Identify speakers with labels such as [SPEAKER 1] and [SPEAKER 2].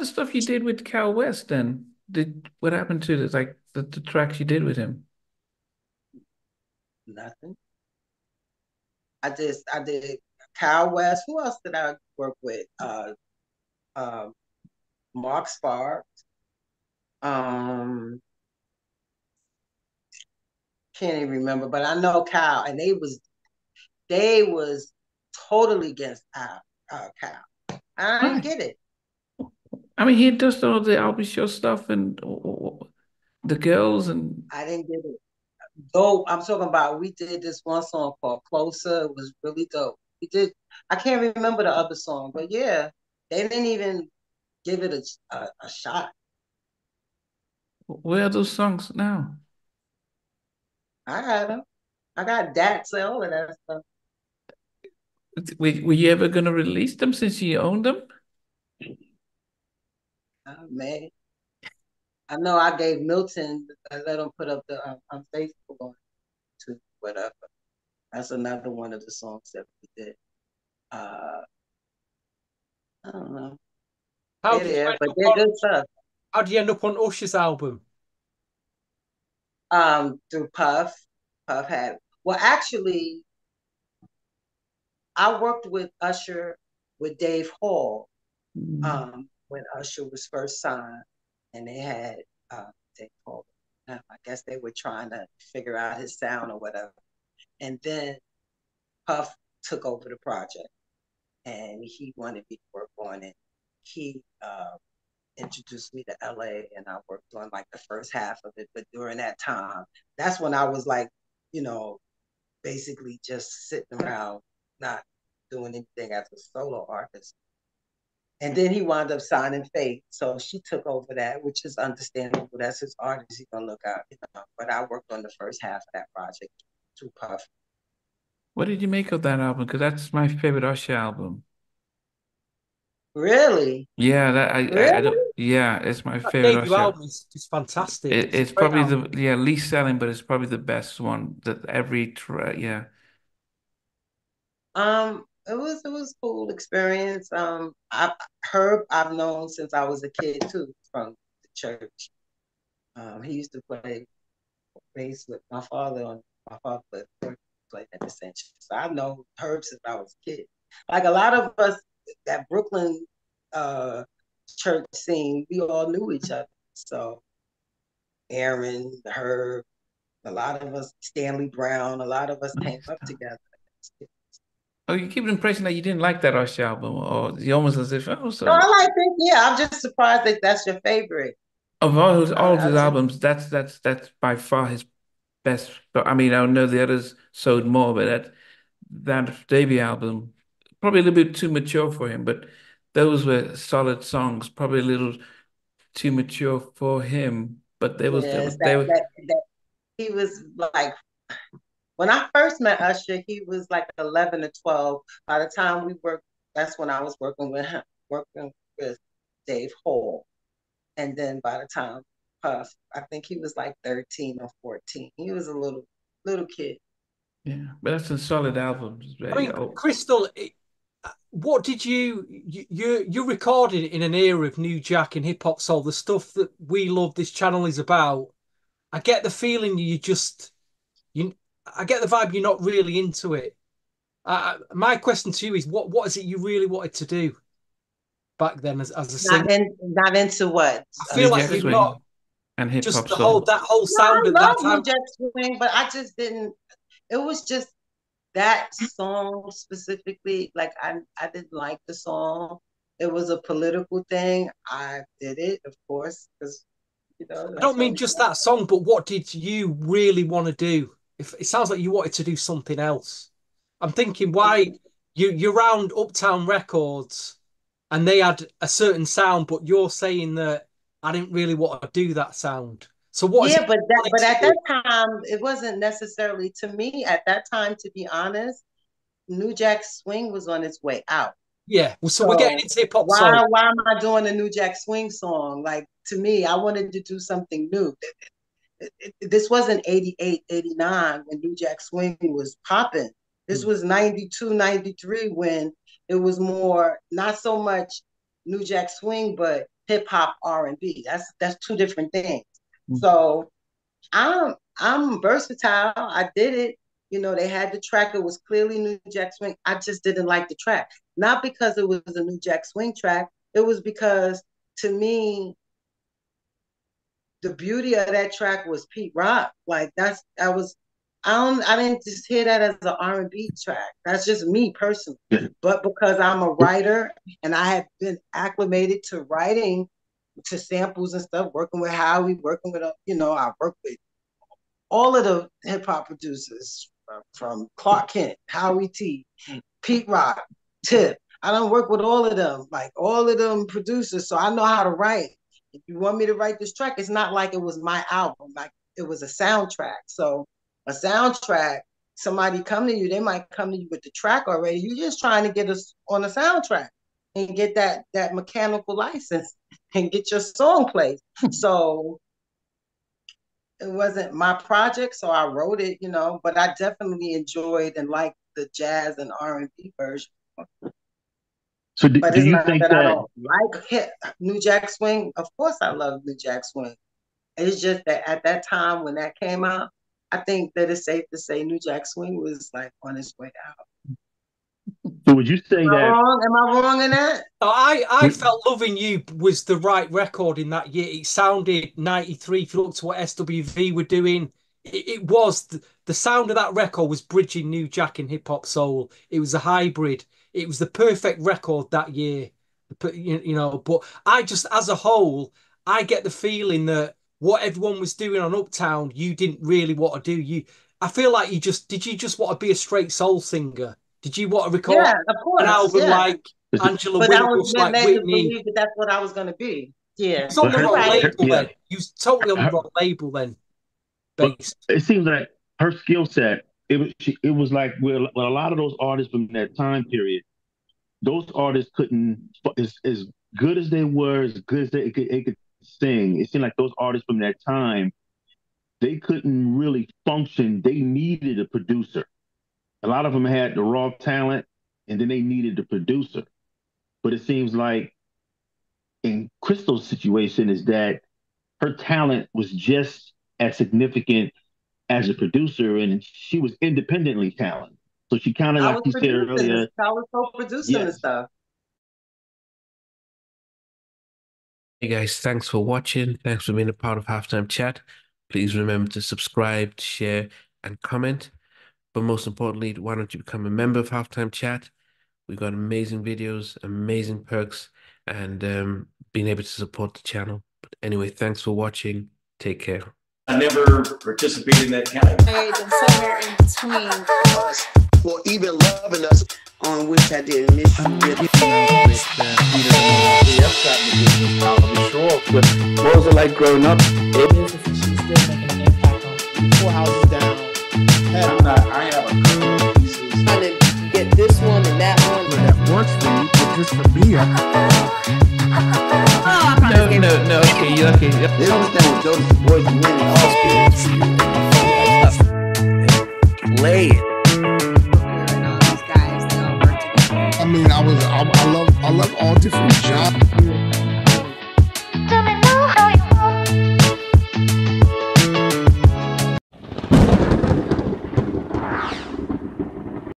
[SPEAKER 1] the stuff you did with Cal West then? What happened to the tracks you did with him?
[SPEAKER 2] Nothing. I did Kyle West. Who else did I work with? Um, Mark Sparks. Um, can't even remember, but I know Kyle, and they was totally against Kyle. I didn't
[SPEAKER 1] Why?
[SPEAKER 2] get it.
[SPEAKER 1] I mean, he does all the Albie Show stuff and the girls and
[SPEAKER 2] I didn't get it. Though I'm talking about, we did this one song called "Closer." It was really dope. We did. I can't remember the other song, but yeah, they didn't even give it a shot.
[SPEAKER 1] where are those songs now?
[SPEAKER 2] I got them. I got Dax and all of that stuff.
[SPEAKER 1] Were you ever going to release them since you owned them?
[SPEAKER 2] Oh, man, I know I gave Milton. I let him put up the on Facebook on to whatever. That's another one of the songs that we did. Uh, I don't know.
[SPEAKER 3] How
[SPEAKER 2] They're
[SPEAKER 3] did you
[SPEAKER 2] there,
[SPEAKER 3] end
[SPEAKER 2] but
[SPEAKER 3] up
[SPEAKER 2] they're
[SPEAKER 3] on
[SPEAKER 2] good stuff.
[SPEAKER 3] how did you end up on Usher's album?
[SPEAKER 2] Through Puff. Puff had well, actually, I worked with Usher with Dave Hall
[SPEAKER 1] Mm.
[SPEAKER 2] when Usher was first signed, and they had Dave Hall. I guess they were trying to figure out his sound or whatever. And then Puff took over the project, and he wanted me to work on it. He introduced me to LA, and I worked on like the first half of it. But during that time, that's when I was like, you know, basically just sitting around, not doing anything as a solo artist. And then he wound up signing Faith. So she took over that, which is understandable. That's his artist. He's gonna look out, you know. But I worked on the first half of that project through Puff.
[SPEAKER 1] What did you make of that album? Because that's my favorite Usher album.
[SPEAKER 2] Really?
[SPEAKER 1] Yeah, I don't.
[SPEAKER 2] Really?
[SPEAKER 1] Yeah, it's my
[SPEAKER 3] That
[SPEAKER 1] favorite
[SPEAKER 3] debut
[SPEAKER 1] Usher.
[SPEAKER 3] album is fantastic. It's a
[SPEAKER 1] It's
[SPEAKER 3] great
[SPEAKER 1] probably
[SPEAKER 3] album.
[SPEAKER 1] the least selling, but it's probably the best one that every tra yeah.
[SPEAKER 2] It was cool experience. Herb I've known since I was a kid too, from the church. He used to play bass with my father played at the Century. So I know Herb since I was a kid. Like a lot of us, that Brooklyn uh, church scene, we all knew each other. So Aaron, Herb, a lot of us, Stanley Brown, a lot of us came
[SPEAKER 1] Nice
[SPEAKER 2] up
[SPEAKER 1] stuff.
[SPEAKER 2] together.
[SPEAKER 1] Oh, you keep the impression that you didn't like that Usher album, or you almost as if oh,
[SPEAKER 2] No,
[SPEAKER 1] so
[SPEAKER 2] I like it. Yeah, I'm just surprised that that's your favorite.
[SPEAKER 1] of all of
[SPEAKER 2] I
[SPEAKER 1] his
[SPEAKER 2] just,
[SPEAKER 1] albums, that's by far his best. But I mean, I know the others sold more, but that debut album probably a little bit too mature for him. But those were solid songs, probably a little too mature for him. But
[SPEAKER 2] yes,
[SPEAKER 1] they were
[SPEAKER 2] that he was like, when I first met Usher, he was like 11 or 12. By the time we worked, that's when I was working with him, working with Dave Hall. And then by the time Puff, I think he was like 13 or 14. He was a little kid.
[SPEAKER 1] yeah. But that's a solid album. It's
[SPEAKER 3] I
[SPEAKER 1] very
[SPEAKER 3] mean,
[SPEAKER 1] old.
[SPEAKER 3] Crystal, what did you recorded in an era of New Jack and hip hop soul, the stuff that we love this channel is about. I get the feeling you I get the vibe you're not really into it. My question to you is what is it you really wanted to do back then as a singer?
[SPEAKER 2] Not into what?
[SPEAKER 3] I
[SPEAKER 1] New
[SPEAKER 3] feel like
[SPEAKER 1] Jack
[SPEAKER 2] Specific.
[SPEAKER 3] you're not
[SPEAKER 1] Swing and hip
[SPEAKER 3] just
[SPEAKER 1] hop
[SPEAKER 3] the whole
[SPEAKER 1] soul.
[SPEAKER 3] that whole
[SPEAKER 2] No,
[SPEAKER 3] sound
[SPEAKER 2] I
[SPEAKER 3] at that
[SPEAKER 2] love
[SPEAKER 3] time.
[SPEAKER 2] New Jack Swing, but I just didn't. It was just that song specifically. Like I didn't like the song. It was a political thing. I did it, of course, because
[SPEAKER 3] I
[SPEAKER 2] that's
[SPEAKER 3] don't
[SPEAKER 2] what
[SPEAKER 3] mean
[SPEAKER 2] we
[SPEAKER 3] just
[SPEAKER 2] do.
[SPEAKER 3] that song, but what did you really want to do? If it sounds like you wanted to do something else, I'm thinking why you're around Uptown Records and they had a certain sound, but you're saying that I didn't really want to do that sound. So what is it
[SPEAKER 2] Yeah, but
[SPEAKER 3] you wanted to
[SPEAKER 2] at that
[SPEAKER 3] do?
[SPEAKER 2] time, it wasn't necessarily to me at that time. To be honest, New Jack Swing was on its way out.
[SPEAKER 3] Yeah, well, so we're getting
[SPEAKER 2] So
[SPEAKER 3] into hip hop soul.
[SPEAKER 2] why am I doing a New Jack Swing song? Like to me, I wanted to do something new. This wasn't 88, 89 when New Jack Swing was popping. This
[SPEAKER 3] Hmm.
[SPEAKER 2] was 92, 93 when it was more, not so much New Jack Swing, but hip hop R&B. That's two different things.
[SPEAKER 1] Mm.
[SPEAKER 2] So I'm versatile. I did it. You know, they had the track. It was clearly New Jack Swing. I just didn't like the track. Not because it was a New Jack Swing track. It was because, to me, the beauty of that track was Pete Rock. Like I didn't just hear that as an R&B track. That's just me personally. But because I'm a writer and I have been acclimated to writing to samples and stuff, working with Howie, working with, I work with all of the hip hop producers from Clark Kent, Howie T, Pete Rock, Tip. I don't work with all of them, like all of them producers. So I know how to write. If you want me to write this track, it's not like it was my album, like it was a soundtrack. So a soundtrack, somebody come to you, they might come to you with the track already. You're just trying to get us on a soundtrack and get that mechanical license and get your song played. So it wasn't my project, so I wrote it, but I definitely enjoyed and liked the jazz and R&B version.
[SPEAKER 4] So
[SPEAKER 2] but
[SPEAKER 4] do
[SPEAKER 2] it's
[SPEAKER 4] you
[SPEAKER 2] not
[SPEAKER 4] think
[SPEAKER 2] that I
[SPEAKER 4] that
[SPEAKER 2] don't like New Jack Swing. Of course I love New Jack Swing. It's just that at that time when that came out, I think that it's safe to say New Jack Swing was like on its way out.
[SPEAKER 4] so would you say
[SPEAKER 2] Am I
[SPEAKER 4] that
[SPEAKER 2] wrong? Am I wrong in that?
[SPEAKER 3] I felt Loving You was the right record in that year. It sounded 93. If you look to what SWV were doing, it was the sound of that record was bridging New Jack and hip hop soul. It was a hybrid. It was the perfect record that year. But I just, as a whole, I get the feeling that what everyone was doing on Uptown, you didn't really want to do. I feel like did you just want to be a straight soul singer? Did you want to record
[SPEAKER 2] Yeah, of
[SPEAKER 3] an
[SPEAKER 2] course.
[SPEAKER 3] album
[SPEAKER 2] Yeah.
[SPEAKER 3] like Angela
[SPEAKER 2] But I was
[SPEAKER 3] Wingate, like
[SPEAKER 2] led to
[SPEAKER 3] Whitney?
[SPEAKER 2] believe that that's what I was going to be.
[SPEAKER 3] You
[SPEAKER 2] Yeah.
[SPEAKER 3] was on the
[SPEAKER 2] You're
[SPEAKER 3] wrong
[SPEAKER 2] right.
[SPEAKER 3] label
[SPEAKER 4] yeah,
[SPEAKER 3] then. You was totally on the wrong label then.
[SPEAKER 4] but
[SPEAKER 3] Based.
[SPEAKER 4] it seems like her skill set, it was like with a lot of those artists from that time period, those artists couldn't, as good as they were, as good as they could sing, it seemed like those artists from that time, they couldn't really function. They needed a producer. A lot of them had the raw talent, and then they needed a producer. But it seems like in Crystal's situation is that her talent was just as significant as a producer, and she was independently talented. So she kind of,
[SPEAKER 2] I
[SPEAKER 4] like
[SPEAKER 2] was
[SPEAKER 4] you said
[SPEAKER 2] producing this.
[SPEAKER 4] earlier,
[SPEAKER 2] I was co-producing the
[SPEAKER 4] yes.
[SPEAKER 2] stuff.
[SPEAKER 1] Hey guys, thanks for watching. Thanks for being a part of Halftime Chat. Please remember to subscribe, share, and comment. But most importantly, why don't you become a member of Halftime Chat? We've got amazing videos, amazing perks, and being able to support the channel. But anyway, thanks for watching. Take care.
[SPEAKER 5] I never participated in that category.
[SPEAKER 6] And somewhere in between
[SPEAKER 7] us for even loving us, on which I did miss you really.
[SPEAKER 1] What was it like growing up?
[SPEAKER 8] She's still making an impact on 4 houses down.
[SPEAKER 5] I have a couple of pieces.
[SPEAKER 6] trying to get this one and that one.
[SPEAKER 8] That works for you, but just for me,
[SPEAKER 1] No, okay, you're okay.
[SPEAKER 7] They don't understand what Jodeci's voice is winning all spirits.
[SPEAKER 5] Play it.
[SPEAKER 6] And all these guys, they all work together.
[SPEAKER 8] I mean, I love all different genres.